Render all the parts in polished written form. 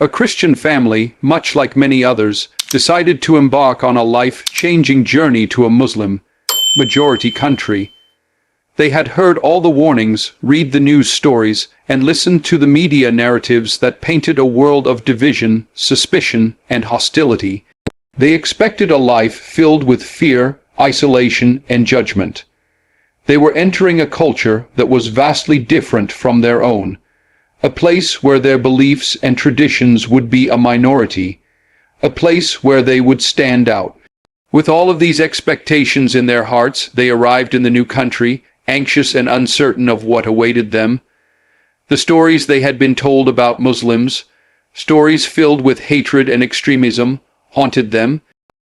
A Christian family, much like many others, decided to embark on a life-changing journey to a Muslim-majority country. They had heard all the warnings, read the news stories, and listened to the media narratives that painted a world of division, suspicion, and hostility. They expected a life filled with fear, isolation, and judgment. They were entering a culture that was vastly different from their own, a place where their beliefs and traditions would be a minority, a place where they would stand out. With all of these expectations in their hearts, they arrived in the new country, anxious and uncertain of what awaited them. The stories they had been told about Muslims, stories filled with hatred and extremism, haunted them.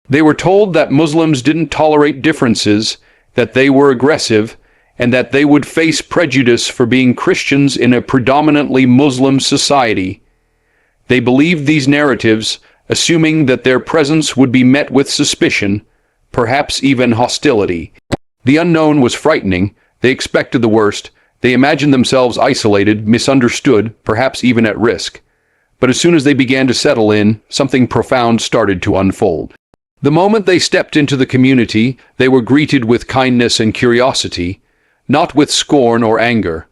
They were told that Muslims didn't tolerate differences, that they were aggressive, and that they would face prejudice for being Christians in a predominantly Muslim society. They believed these narratives, assuming that their presence would be met with suspicion, perhaps even hostility. The unknown was frightening. They expected the worst. They imagined themselves isolated, misunderstood, perhaps even at risk. But as soon as they began to settle in, something profound started to unfold. The moment they stepped into the community, they were greeted with kindness and curiosity, not with scorn or anger.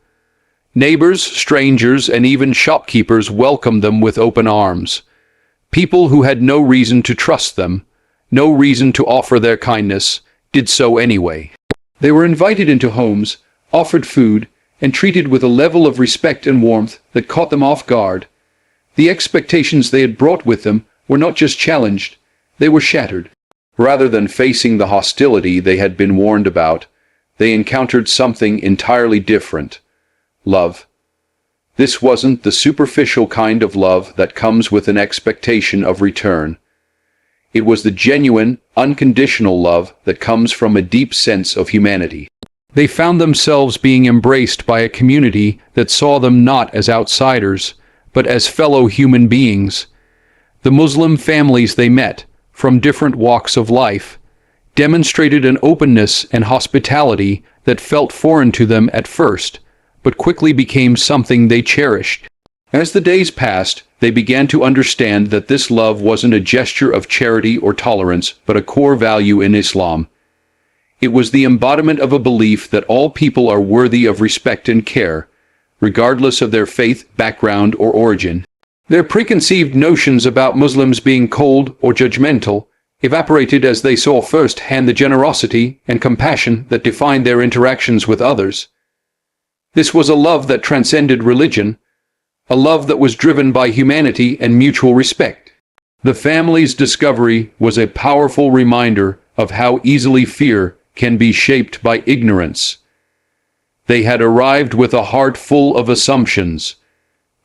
Neighbors, strangers, and even shopkeepers welcomed them with open arms. People who had no reason to trust them, no reason to offer their kindness, did so anyway. They were invited into homes, offered food, and treated with a level of respect and warmth that caught them off guard. The expectations they had brought with them were not just challenged, they were shattered. Rather than facing the hostility they had been warned about, they encountered something entirely different: love. This wasn't the superficial kind of love that comes with an expectation of return. It was the genuine, unconditional love that comes from a deep sense of humanity. They found themselves being embraced by a community that saw them not as outsiders, but as fellow human beings. The Muslim families they met, from different walks of life, demonstrated an openness and hospitality that felt foreign to them at first, but quickly became something they cherished. As the days passed, they began to understand that this love wasn't a gesture of charity or tolerance, but a core value in Islam. It was the embodiment of a belief that all people are worthy of respect and care, regardless of their faith, background, or origin. Their preconceived notions about Muslims being cold or judgmental evaporated as they saw firsthand the generosity and compassion that defined their interactions with others. This was a love that transcended religion, a love that was driven by humanity and mutual respect. The family's discovery was a powerful reminder of how easily fear can be shaped by ignorance. They had arrived with a heart full of assumptions,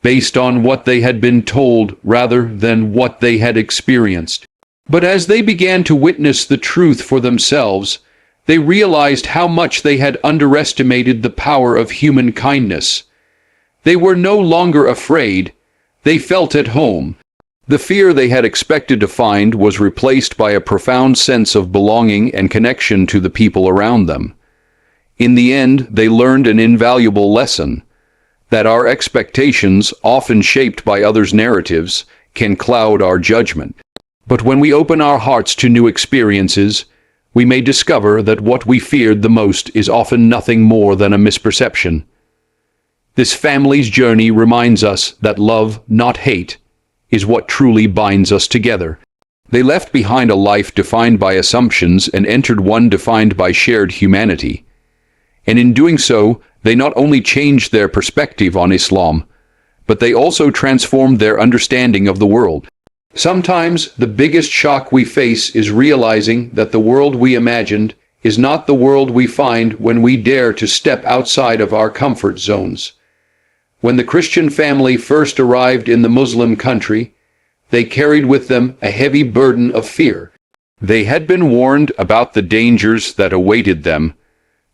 based on what they had been told rather than what they had experienced. But as they began to witness the truth for themselves, they realized how much they had underestimated the power of human kindness. They were no longer afraid. They felt at home. The fear they had expected to find was replaced by a profound sense of belonging and connection to the people around them. In the end, they learned an invaluable lesson: that our expectations, often shaped by others' narratives, can cloud our judgment. But when we open our hearts to new experiences, we may discover that what we feared the most is often nothing more than a misperception. This family's journey reminds us that love, not hate, is what truly binds us together. They left behind a life defined by assumptions and entered one defined by shared humanity. And in doing so, they not only changed their perspective on Islam, but they also transformed their understanding of the world. Sometimes the biggest shock we face is realizing that the world we imagined is not the world we find when we dare to step outside of our comfort zones. When the Christian family first arrived in the Muslim country, they carried with them a heavy burden of fear. They had been warned about the dangers that awaited them,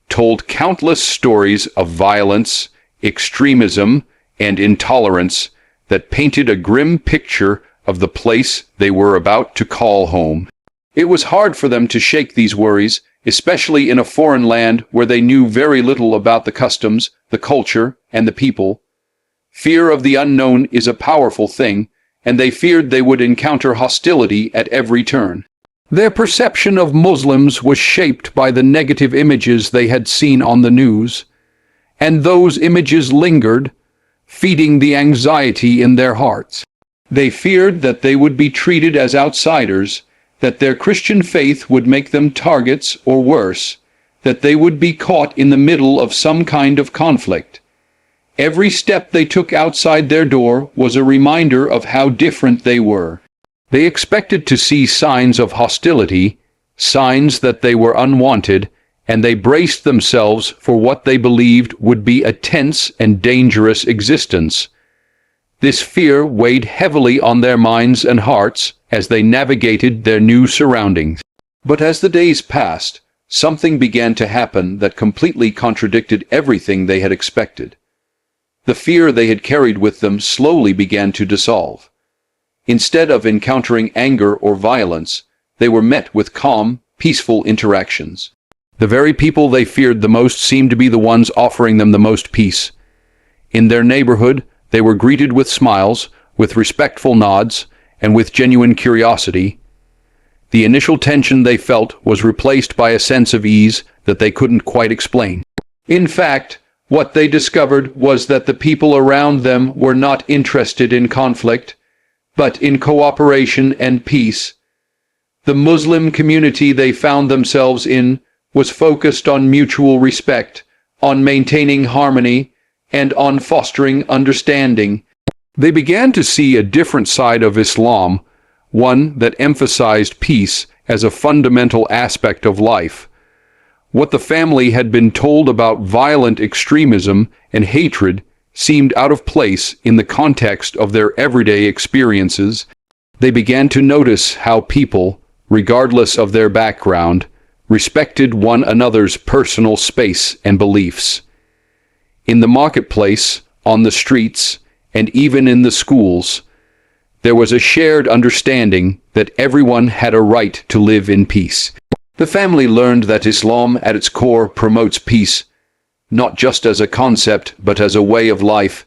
told countless stories of violence, extremism, and intolerance that painted a grim picture of the place they were about to call home. It was hard for them to shake these worries, especially in a foreign land where they knew very little about the customs, the culture, and the people. Fear of the unknown is a powerful thing, and they feared they would encounter hostility at every turn. Their perception of Muslims was shaped by the negative images they had seen on the news, and those images lingered, feeding the anxiety in their hearts. They feared that they would be treated as outsiders, that their Christian faith would make them targets, or worse, that they would be caught in the middle of some kind of conflict. Every step they took outside their door was a reminder of how different they were. They expected to see signs of hostility, signs that they were unwanted, and they braced themselves for what they believed would be a tense and dangerous existence. This fear weighed heavily on their minds and hearts as they navigated their new surroundings. But as the days passed, something began to happen that completely contradicted everything they had expected. The fear they had carried with them slowly began to dissolve. Instead of encountering anger or violence, they were met with calm, peaceful interactions. The very people they feared the most seemed to be the ones offering them the most peace. In their neighborhood, they were greeted with smiles, with respectful nods, and with genuine curiosity. The initial tension they felt was replaced by a sense of ease that they couldn't quite explain. In fact, what they discovered was that the people around them were not interested in conflict, but in cooperation and peace. The Muslim community they found themselves in was focused on mutual respect, on maintaining harmony, and on fostering understanding. They began to see a different side of Islam, one that emphasized peace as a fundamental aspect of life. What the family had been told about violent extremism and hatred seemed out of place in the context of their everyday experiences. They began to notice how people, regardless of their background, respected one another's personal space and beliefs. In the marketplace, on the streets, and even in the schools, there was a shared understanding that everyone had a right to live in peace. The family learned that Islam at its core promotes peace, not just as a concept but as a way of life.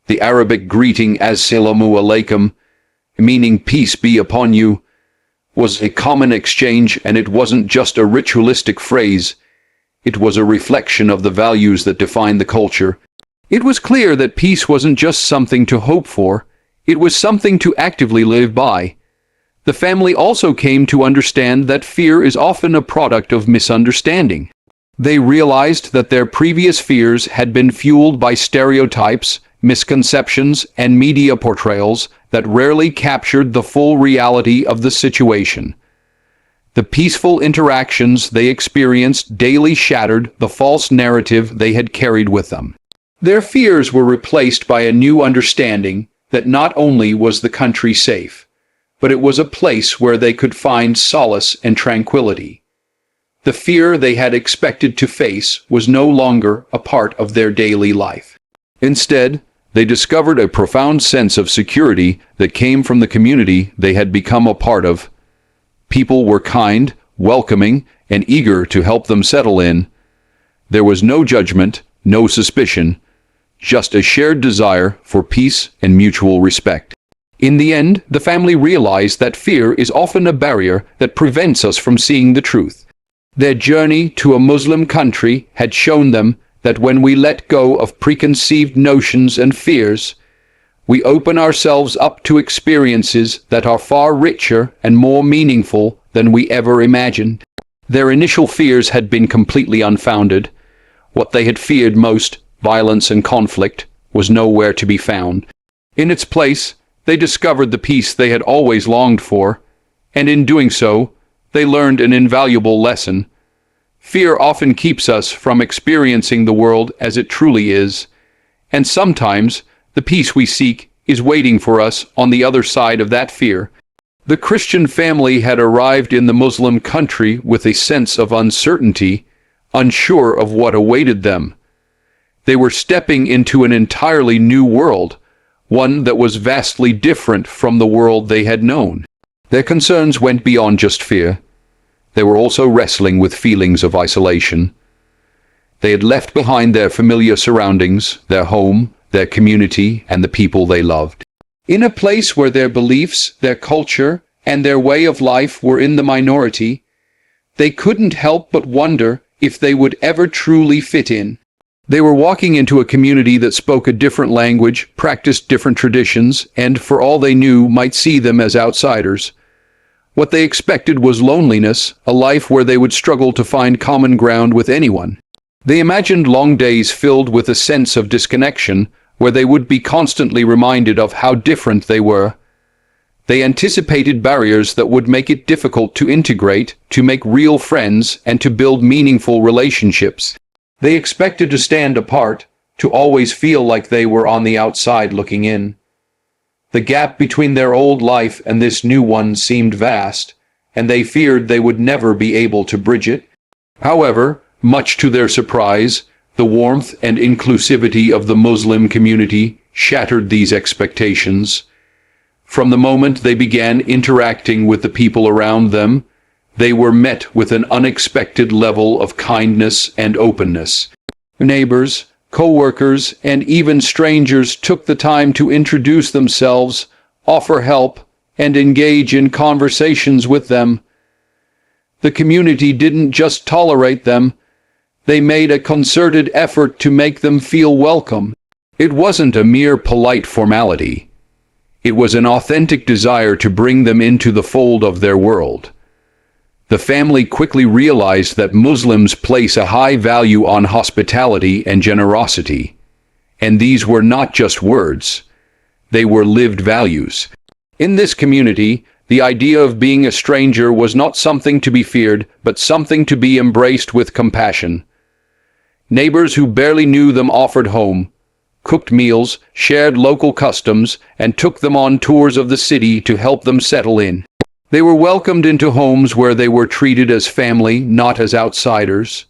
The Arabic greeting Assalamu alaikum, meaning peace be upon you, was a common exchange, and it wasn't just a ritualistic phrase. It was a reflection of the values that defined the culture. It was clear that peace wasn't just something to hope for, it was something to actively live by. The family also came to understand that fear is often a product of misunderstanding. They realized that their previous fears had been fueled by stereotypes, misconceptions, and media portrayals that rarely captured the full reality of the situation. The peaceful interactions they experienced daily shattered the false narrative they had carried with them. Their fears were replaced by a new understanding that not only was the country safe, but it was a place where they could find solace and tranquility. The fear they had expected to face was no longer a part of their daily life. Instead, they discovered a profound sense of security that came from the community they had become a part of. People were kind, welcoming, and eager to help them settle in. There was no judgment, no suspicion, just a shared desire for peace and mutual respect. In the end, the family realized that fear is often a barrier that prevents us from seeing the truth. Their journey to a Muslim country had shown them that when we let go of preconceived notions and fears, we open ourselves up to experiences that are far richer and more meaningful than we ever imagined. Their initial fears had been completely unfounded. What they had feared most, violence and conflict, was nowhere to be found. In its place, they discovered the peace they had always longed for, and in doing so, they learned an invaluable lesson. Fear often keeps us from experiencing the world as it truly is, and sometimes the peace we seek is waiting for us on the other side of that fear. The Christian family had arrived in the Muslim country with a sense of uncertainty, unsure of what awaited them. They were stepping into an entirely new world, one that was vastly different from the world they had known. Their concerns went beyond just fear. They were also wrestling with feelings of isolation. They had left behind their familiar surroundings, their home, their community, and the people they loved. In a place where their beliefs, their culture, and their way of life were in the minority, they couldn't help but wonder if they would ever truly fit in. They were walking into a community that spoke a different language, practiced different traditions, and, for all they knew, might see them as outsiders. What they expected was loneliness, a life where they would struggle to find common ground with anyone. They imagined long days filled with a sense of disconnection, where they would be constantly reminded of how different they were. They anticipated barriers that would make it difficult to integrate, to make real friends, and to build meaningful relationships. They expected to stand apart, to always feel like they were on the outside looking in. The gap between their old life and this new one seemed vast, and they feared they would never be able to bridge it. However, much to their surprise, the warmth and inclusivity of the Muslim community shattered these expectations. From the moment they began interacting with the people around them, they were met with an unexpected level of kindness and openness. Neighbors, co-workers, and even strangers took the time to introduce themselves, offer help, and engage in conversations with them. The community didn't just tolerate them, they made a concerted effort to make them feel welcome. It wasn't a mere polite formality. It was an authentic desire to bring them into the fold of their world. The family quickly realized that Muslims place a high value on hospitality and generosity. And these were not just words. They were lived values. In this community, the idea of being a stranger was not something to be feared, but something to be embraced with compassion. Neighbors who barely knew them offered home, cooked meals, shared local customs, and took them on tours of the city to help them settle in. They were welcomed into homes where they were treated as family, not as outsiders.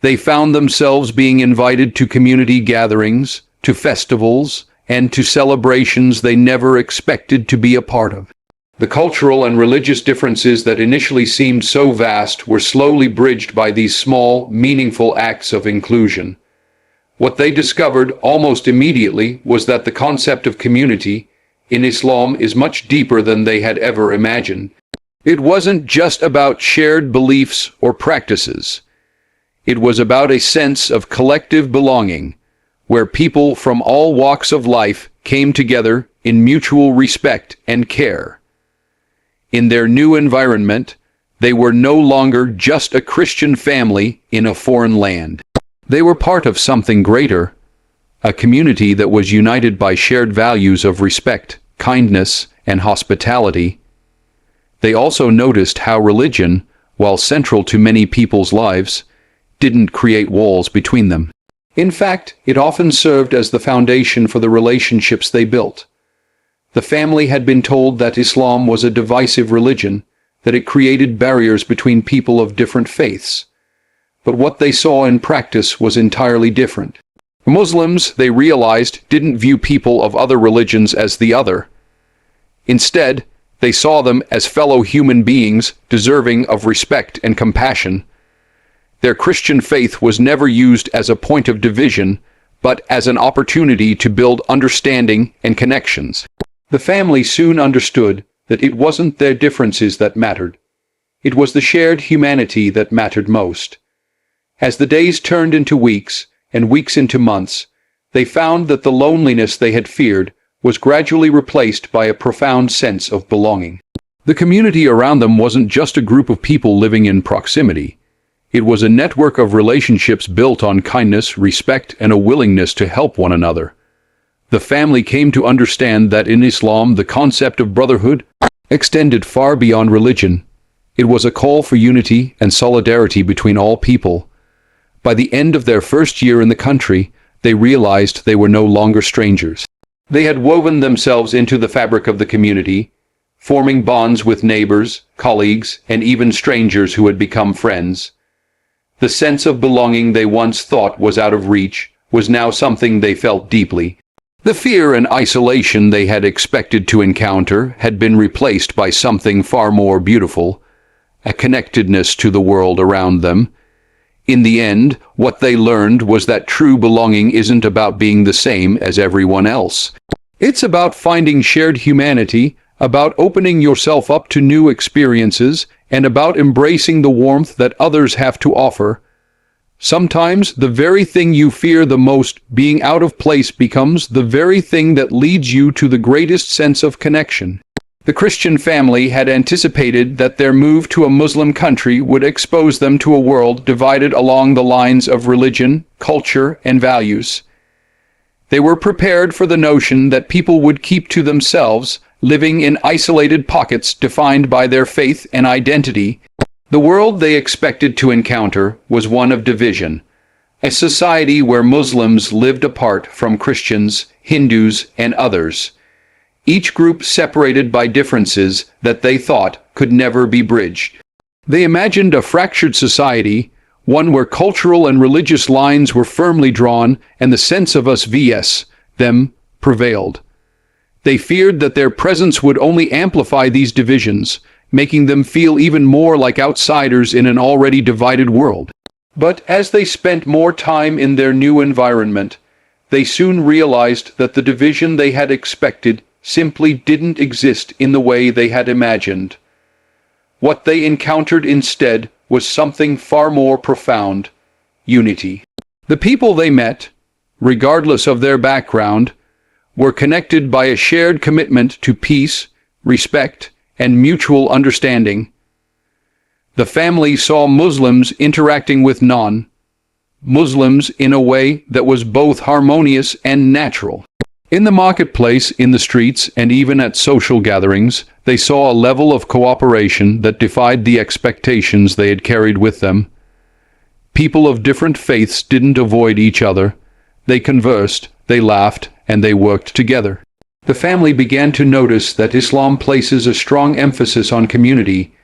They found themselves being invited to community gatherings, to festivals, and to celebrations they never expected to be a part of. The cultural and religious differences that initially seemed so vast were slowly bridged by these small, meaningful acts of inclusion. What they discovered almost immediately was that the concept of community in Islam is much deeper than they had ever imagined. It wasn't just about shared beliefs or practices. It was about a sense of collective belonging, where people from all walks of life came together in mutual respect and care. In their new environment, they were no longer just a Christian family in a foreign land. They were part of something greater, a community that was united by shared values of respect, kindness, and hospitality. They also noticed how religion, while central to many people's lives, didn't create walls between them. In fact, it often served as the foundation for the relationships they built. The family had been told that Islam was a divisive religion, that it created barriers between people of different faiths. But what they saw in practice was entirely different. Muslims, they realized, didn't view people of other religions as the other. Instead, they saw them as fellow human beings deserving of respect and compassion. Their Christian faith was never used as a point of division, but as an opportunity to build understanding and connections. The family soon understood that it wasn't their differences that mattered. It was the shared humanity that mattered most. As the days turned into weeks, and weeks into months, they found that the loneliness they had feared was gradually replaced by a profound sense of belonging. The community around them wasn't just a group of people living in proximity. It was a network of relationships built on kindness, respect, and a willingness to help one another. The family came to understand that in Islam the concept of brotherhood extended far beyond religion. It was a call for unity and solidarity between all people. By the end of their first year in the country, they realized they were no longer strangers. They had woven themselves into the fabric of the community, forming bonds with neighbors, colleagues, and even strangers who had become friends. The sense of belonging they once thought was out of reach was now something they felt deeply. The fear and isolation they had expected to encounter had been replaced by something far more beautiful, a connectedness to the world around them. In the end, what they learned was that true belonging isn't about being the same as everyone else. It's about finding shared humanity, about opening yourself up to new experiences, and about embracing the warmth that others have to offer. Sometimes the very thing you fear the most, being out of place, becomes the very thing that leads you to the greatest sense of connection. The Christian family had anticipated that their move to a Muslim country would expose them to a world divided along the lines of religion, culture, and values. They were prepared for the notion that people would keep to themselves, living in isolated pockets defined by their faith and identity. The world they expected to encounter was one of division, a society where Muslims lived apart from Christians, Hindus, and others, each group separated by differences that they thought could never be bridged. They imagined a fractured society, one where cultural and religious lines were firmly drawn and the sense of us vs. them prevailed. They feared that their presence would only amplify these divisions, making them feel even more like outsiders in an already divided world. But as they spent more time in their new environment, they soon realized that the division they had expected simply didn't exist in the way they had imagined. What they encountered instead was something far more profound: unity. The people they met, regardless of their background, were connected by a shared commitment to peace, respect, and mutual understanding. The family saw Muslims interacting with non-Muslims in a way that was both harmonious and natural. In the marketplace, in the streets, and even at social gatherings, they saw a level of cooperation that defied the expectations they had carried with them. People of different faiths didn't avoid each other. They conversed, they laughed, and they worked together. The family began to notice that Islam places a strong emphasis on community,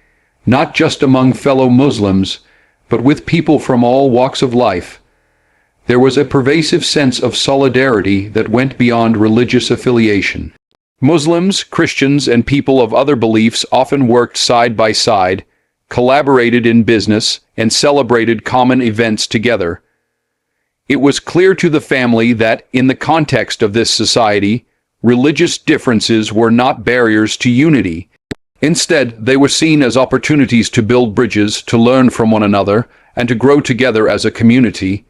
not just among fellow Muslims, but with people from all walks of life. There was a pervasive sense of solidarity that went beyond religious affiliation. Muslims, Christians, and people of other beliefs often worked side by side, collaborated in business, and celebrated common events together. It was clear to the family that, in the context of this society, religious differences were not barriers to unity. Instead, they were seen as opportunities to build bridges, to learn from one another, and to grow together as a community.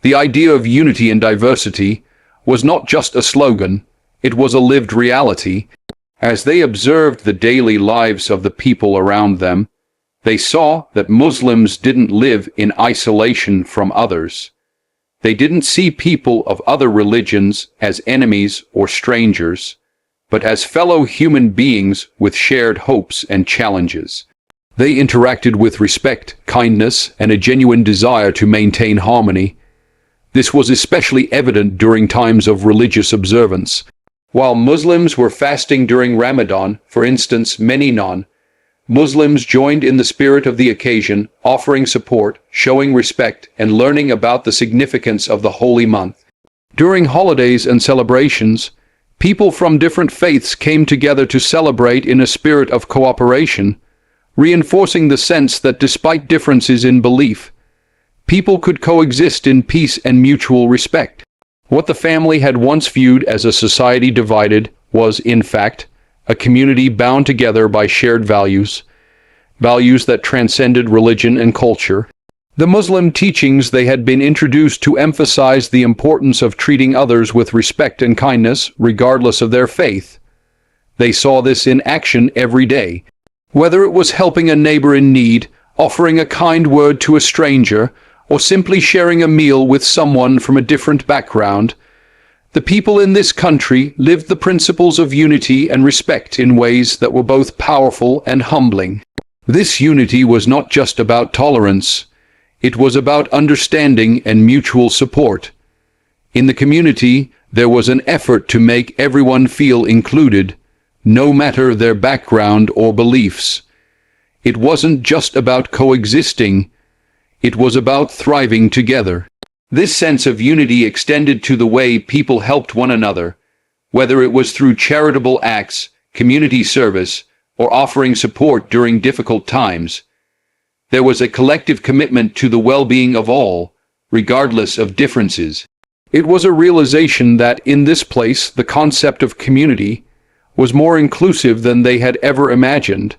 The idea of unity in diversity was not just a slogan, it was a lived reality. As they observed the daily lives of the people around them, they saw that Muslims didn't live in isolation from others. They didn't see people of other religions as enemies or strangers, but as fellow human beings with shared hopes and challenges. They interacted with respect, kindness, and a genuine desire to maintain harmony. This was especially evident during times of religious observance. While Muslims were fasting during Ramadan, for instance, many non-Muslims joined in the spirit of the occasion, offering support, showing respect, and learning about the significance of the holy month. During holidays and celebrations, people from different faiths came together to celebrate in a spirit of cooperation, reinforcing the sense that despite differences in belief, people could coexist in peace and mutual respect. What the family had once viewed as a society divided was, in fact, a community bound together by shared values that transcended religion and culture. The Muslim teachings they had been introduced to emphasize the importance of treating others with respect and kindness, regardless of their faith. They saw this in action every day. Whether it was helping a neighbor in need, offering a kind word to a stranger, or simply sharing a meal with someone from a different background, the people in this country lived the principles of unity and respect in ways that were both powerful and humbling. This unity was not just about tolerance, it was about understanding and mutual support. In the community, there was an effort to make everyone feel included, no matter their background or beliefs. It wasn't just about coexisting, it was about thriving together. This sense of unity extended to the way people helped one another, whether it was through charitable acts, community service, or offering support during difficult times. There was a collective commitment to the well-being of all, regardless of differences. It was a realization that in this place the concept of community was more inclusive than they had ever imagined.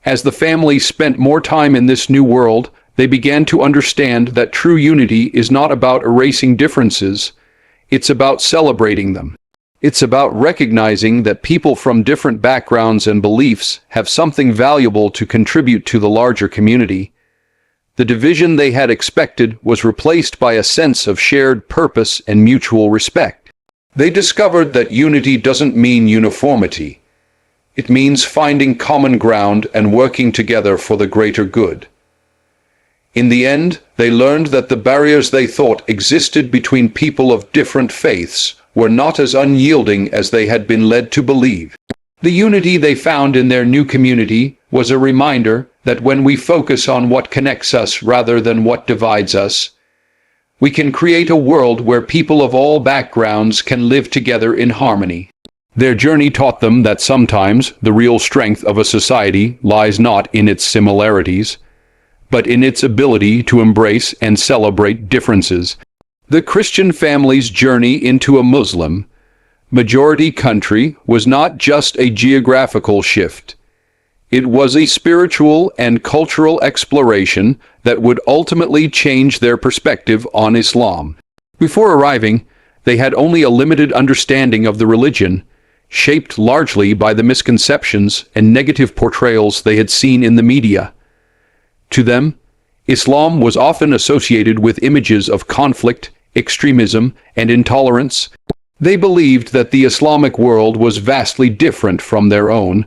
As the family spent more time in this new world, they began to understand that true unity is not about erasing differences, it's about celebrating them. It's about recognizing that people from different backgrounds and beliefs have something valuable to contribute to the larger community. The division they had expected was replaced by a sense of shared purpose and mutual respect. They discovered that unity doesn't mean uniformity. It means finding common ground and working together for the greater good. In the end, they learned that the barriers they thought existed between people of different faiths were not as unyielding as they had been led to believe. The unity they found in their new community was a reminder that when we focus on what connects us rather than what divides us, we can create a world where people of all backgrounds can live together in harmony. Their journey taught them that sometimes the real strength of a society lies not in its similarities, but in its ability to embrace and celebrate differences. The Christian family's journey into a Muslim majority country was not just a geographical shift. It was a spiritual and cultural exploration that would ultimately change their perspective on Islam. Before arriving, they had only a limited understanding of the religion, shaped largely by the misconceptions and negative portrayals they had seen in the media. To them, Islam was often associated with images of conflict, extremism, and intolerance. They believed that the Islamic world was vastly different from their own,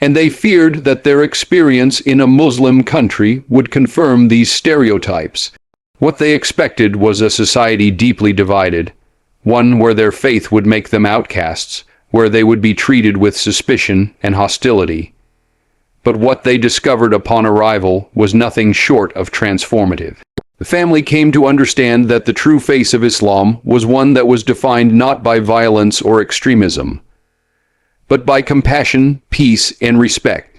and they feared that their experience in a Muslim country would confirm these stereotypes. What they expected was a society deeply divided, one where their faith would make them outcasts, where they would be treated with suspicion and hostility. But what they discovered upon arrival was nothing short of transformative. The family came to understand that the true face of Islam was one that was defined not by violence or extremism, but by compassion, peace, and respect.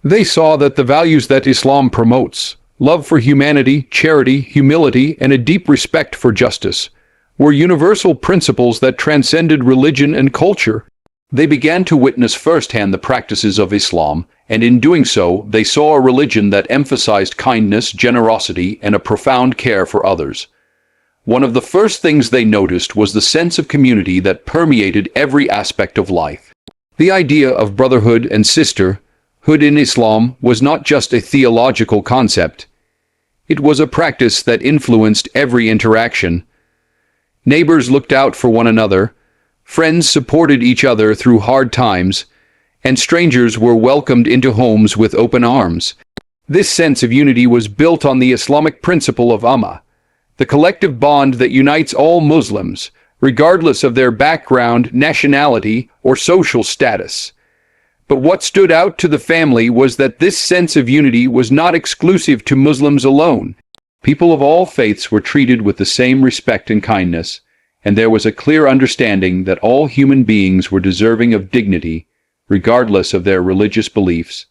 They saw that the values that Islam promotes, love for humanity, charity, humility, and a deep respect for justice, were universal principles that transcended religion and culture. They began to witness firsthand the practices of Islam, and in doing so, they saw a religion that emphasized kindness, generosity, and a profound care for others. One of the first things they noticed was the sense of community that permeated every aspect of life. The idea of brotherhood and sisterhood in Islam was not just a theological concept. It was a practice that influenced every interaction. Neighbors looked out for one another, friends supported each other through hard times, and strangers were welcomed into homes with open arms. This sense of unity was built on the Islamic principle of Ummah, the collective bond that unites all Muslims, regardless of their background, nationality, or social status. But what stood out to the family was that this sense of unity was not exclusive to Muslims alone. People of all faiths were treated with the same respect and kindness, and there was a clear understanding that all human beings were deserving of dignity, regardless of their religious beliefs.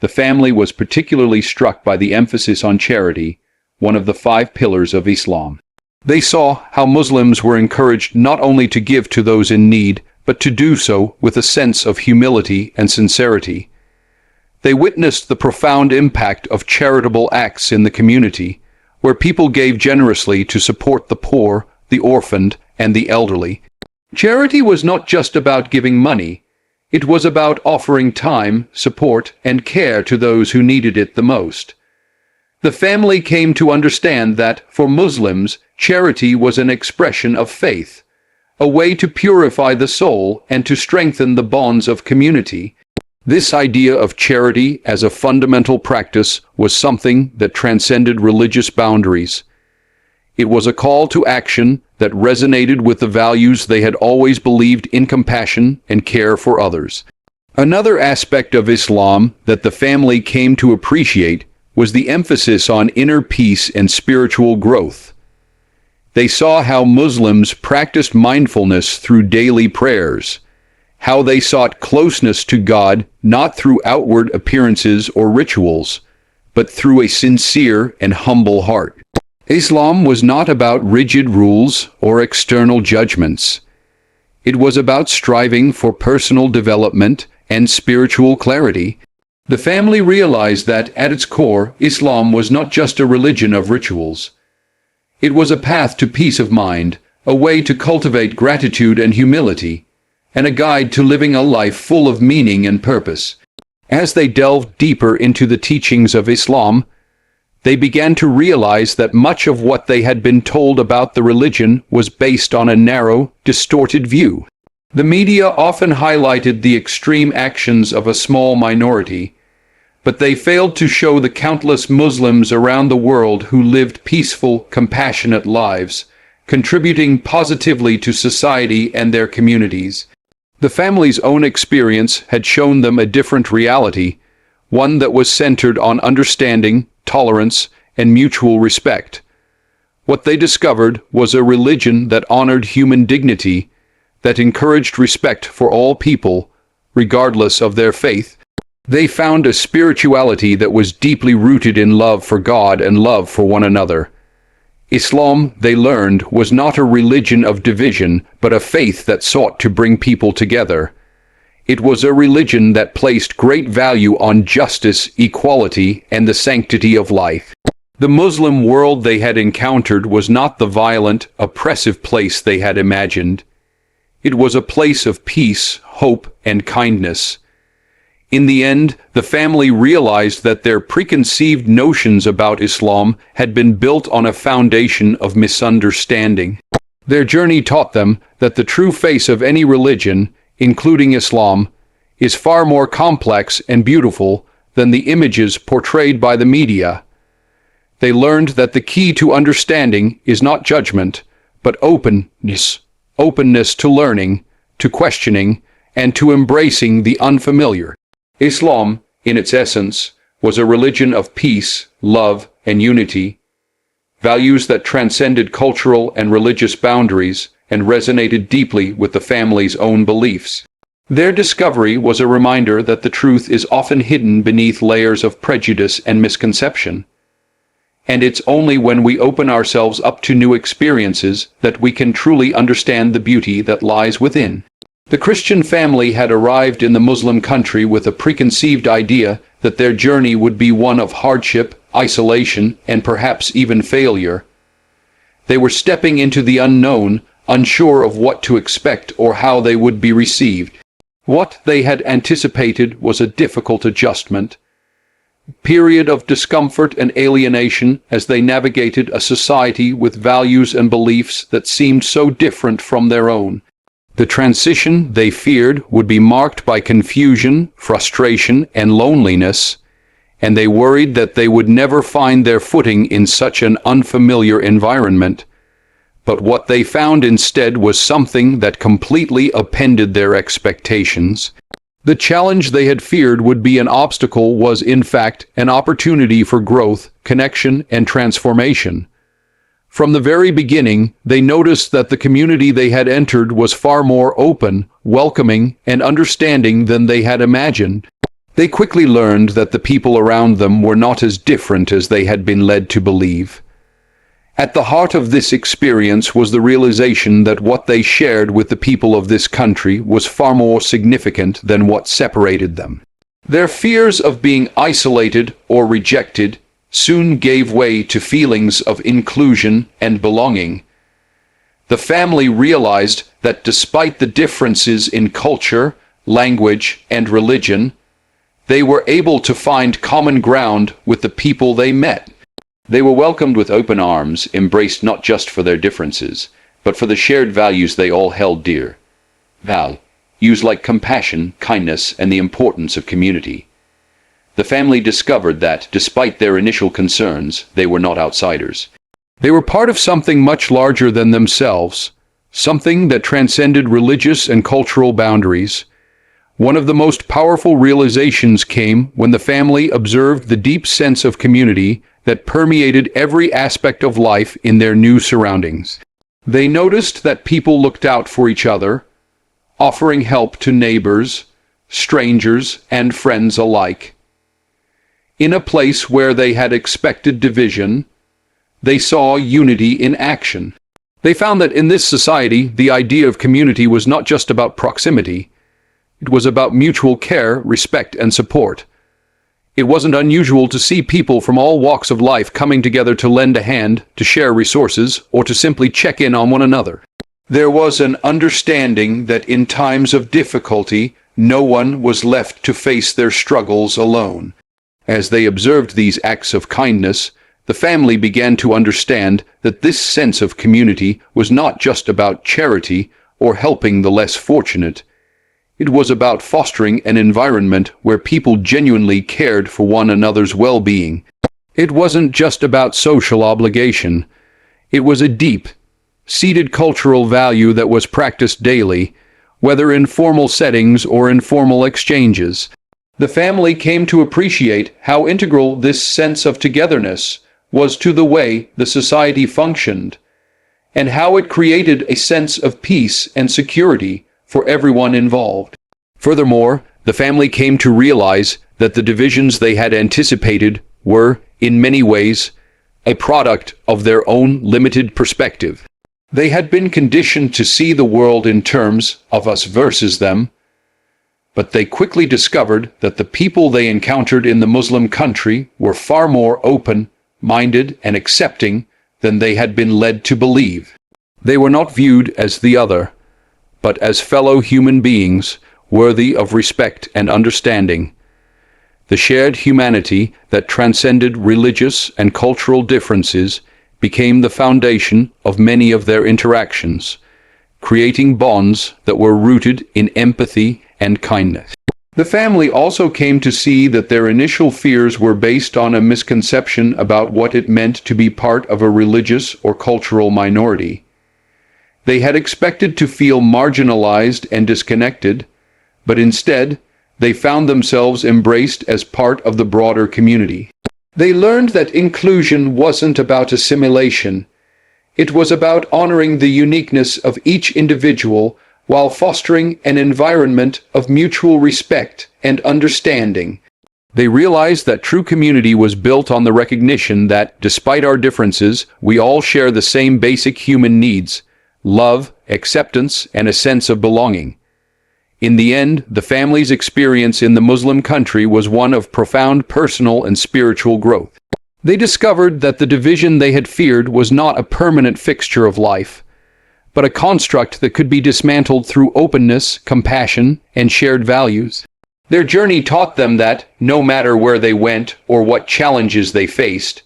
The family was particularly struck by the emphasis on charity, one of the 5 pillars of Islam. They saw how Muslims were encouraged not only to give to those in need, but to do so with a sense of humility and sincerity. They witnessed the profound impact of charitable acts in the community, where people gave generously to support the poor, the orphaned, and the elderly. Charity was not just about giving money. It was about offering time, support, and care to those who needed it the most. The family came to understand that, for Muslims, charity was an expression of faith, a way to purify the soul and to strengthen the bonds of community. This idea of charity as a fundamental practice was something that transcended religious boundaries. It was a call to action that resonated with the values they had always believed in: compassion and care for others. Another aspect of Islam that the family came to appreciate was the emphasis on inner peace and spiritual growth. They saw how Muslims practiced mindfulness through daily prayers, how they sought closeness to God not through outward appearances or rituals, but through a sincere and humble heart. Islam was not about rigid rules or external judgments. It was about striving for personal development and spiritual clarity. The family realized that, at its core, Islam was not just a religion of rituals. It was a path to peace of mind, a way to cultivate gratitude and humility, and a guide to living a life full of meaning and purpose. As they delved deeper into the teachings of Islam, they began to realize that much of what they had been told about the religion was based on a narrow, distorted view. The media often highlighted the extreme actions of a small minority, but they failed to show the countless Muslims around the world who lived peaceful, compassionate lives, contributing positively to society and their communities. The family's own experience had shown them a different reality, one that was centered on understanding, tolerance, and mutual respect. What they discovered was a religion that honored human dignity, that encouraged respect for all people, regardless of their faith. They found a spirituality that was deeply rooted in love for God and love for one another. Islam, they learned, was not a religion of division, but a faith that sought to bring people together. It was a religion that placed great value on justice, equality, and the sanctity of life. The Muslim world they had encountered was not the violent, oppressive place they had imagined. It was a place of peace, hope, and kindness. In the end, the family realized that their preconceived notions about Islam had been built on a foundation of misunderstanding. Their journey taught them that the true face of any religion, including Islam, is far more complex and beautiful than the images portrayed by the media. They learned that the key to understanding is not judgment, but openness to learning, to questioning, and to embracing the unfamiliar. Islam, in its essence, was a religion of peace, love, and unity, values that transcended cultural and religious boundaries and resonated deeply with the family's own beliefs. Their discovery was a reminder that the truth is often hidden beneath layers of prejudice and misconception. And it's only when we open ourselves up to new experiences that we can truly understand the beauty that lies within. The Christian family had arrived in the Muslim country with a preconceived idea that their journey would be one of hardship, isolation, and perhaps even failure. They were stepping into the unknown, unsure of what to expect or how they would be received. What they had anticipated was a difficult adjustment, period of discomfort and alienation as they navigated a society with values and beliefs that seemed so different from their own. The transition, they feared, would be marked by confusion, frustration, and loneliness, and they worried that they would never find their footing in such an unfamiliar environment. But what they found instead was something that completely upended their expectations. The challenge they had feared would be an obstacle was, in fact, an opportunity for growth, connection, and transformation. From the very beginning, they noticed that the community they had entered was far more open, welcoming, and understanding than they had imagined. They quickly learned that the people around them were not as different as they had been led to believe. At the heart of this experience was the realization that what they shared with the people of this country was far more significant than what separated them. Their fears of being isolated or rejected soon gave way to feelings of inclusion and belonging. The family realized that despite the differences in culture, language, and religion, they were able to find common ground with the people they met. They were welcomed with open arms, embraced not just for their differences, but for the shared values they all held dear. Values like compassion, kindness, and the importance of community. The family discovered that, despite their initial concerns, they were not outsiders. They were part of something much larger than themselves, something that transcended religious and cultural boundaries. One of the most powerful realizations came when the family observed the deep sense of community that permeated every aspect of life in their new surroundings. They noticed that people looked out for each other, offering help to neighbors, strangers, and friends alike. In a place where they had expected division, They saw unity in action. They found that in this society, the idea of community was not just about proximity. It was about mutual care, respect, and support. It wasn't unusual to see people from all walks of life coming together to lend a hand, to share resources, or to simply check in on one another. There was an understanding that in times of difficulty, no one was left to face their struggles alone. As they observed these acts of kindness, the family began to understand that this sense of community was not just about charity or helping the less fortunate. It was about fostering an environment where people genuinely cared for one another's well-being. It wasn't just about social obligation. It was a deep, seated cultural value that was practiced daily, whether in formal settings or informal exchanges. The family came to appreciate how integral this sense of togetherness was to the way the society functioned, and how it created a sense of peace and security for everyone involved. Furthermore, the family came to realize that the divisions they had anticipated were, in many ways, a product of their own limited perspective. They had been conditioned to see the world in terms of us versus them, but they quickly discovered that the people they encountered in the Muslim country were far more open-minded and accepting than they had been led to believe. They were not viewed as the other, but as fellow human beings worthy of respect and understanding. The shared humanity that transcended religious and cultural differences became the foundation of many of their interactions, creating bonds that were rooted in empathy and kindness. The family also came to see that their initial fears were based on a misconception about what it meant to be part of a religious or cultural minority. They had expected to feel marginalized and disconnected, but instead, they found themselves embraced as part of the broader community. They learned that inclusion wasn't about assimilation. It was about honoring the uniqueness of each individual while fostering an environment of mutual respect and understanding. They realized that true community was built on the recognition that, despite our differences, we all share the same basic human needs: love, acceptance, and a sense of belonging. In the end, the family's experience in the Muslim country was one of profound personal and spiritual growth. They discovered that the division they had feared was not a permanent fixture of life, but a construct that could be dismantled through openness, compassion, and shared values. Their journey taught them that, no matter where they went or what challenges they faced,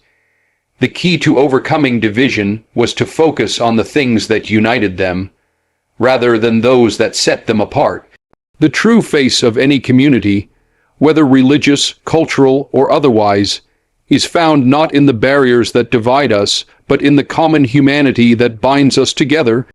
the key to overcoming division was to focus on the things that united them, rather than those that set them apart. The true face of any community, whether religious, cultural, or otherwise, is found not in the barriers that divide us, but in the common humanity that binds us together.